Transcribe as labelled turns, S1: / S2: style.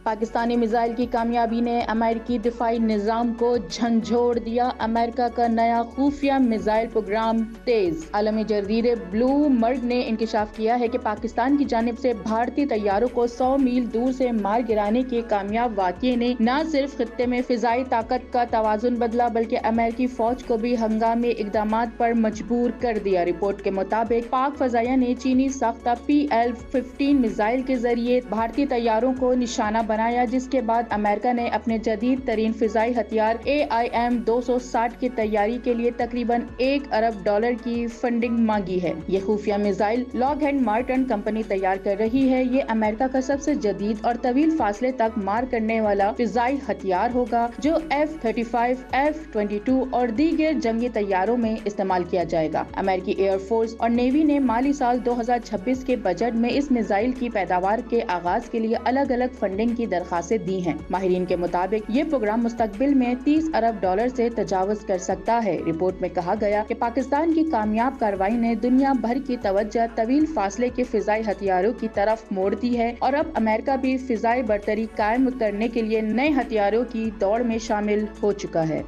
S1: Pakistani missile کی کامیابی نے امریکی دفاعی نظام کو جھنجھوڑ دیا، امریکہ کا نیا خفیہ میزائل پروگرام تیز۔ عالمی جریدے بلومبرگ نے انکشاف کیا ہے کہ پاکستان کی جانب سے بھارتی طیاروں کو 100 میل دور سے مار گرانے کے کامیاب واقعے نے نہ صرف خطے میں فضائی طاقت کا توازن بدلا بلکہ امریکی فوج کو بھی ہنگامی اقدامات پر مجبور کر دیا۔ رپورٹ کے مطابق پاک فضائیہ نے چینی ساختہ PL-15 میزائل کے ذریعے بھارتی طیاروں کو نشانہ بنایا، جس کے بعد امریکہ نے اپنے جدید ترین فضائی ہتھیار AIM-260 کی تیاری کے لیے تقریباً $1 ارب کی فنڈنگ مانگی ہے۔ یہ خفیہ missile Lockheed Martin company تیار کر رہی ہے۔ یہ امریکہ کا سب سے جدید اور طویل فاصلے تک مار کرنے والا فضائی ہتھیار ہوگا جو F-35، F-22 اور دیگر جنگی طیاروں میں استعمال کیا جائے گا۔ امریکی ایئر فورس اور نیوی نے مالی سال 2026 کے بجٹ میں اس میزائل کی پیداوار کے آغاز کے لیے الگ الگ فنڈنگ کی درخواستیں دی ہیں۔ ماہرین کے مطابق یہ پروگرام مستقبل میں $30 ارب سے تجاوز کر سکتا ہے۔ رپورٹ میں کہا گیا کہ پاکستان کی کامیاب کارروائی نے دنیا بھر کی توجہ طویل فاصلے کے فضائی ہتھیاروں کی طرف موڑ دی ہے اور اب امریکہ بھی فضائی برتری قائم کرنے کے لیے نئے ہتھیاروں کی دوڑ میں شامل ہو چکا ہے۔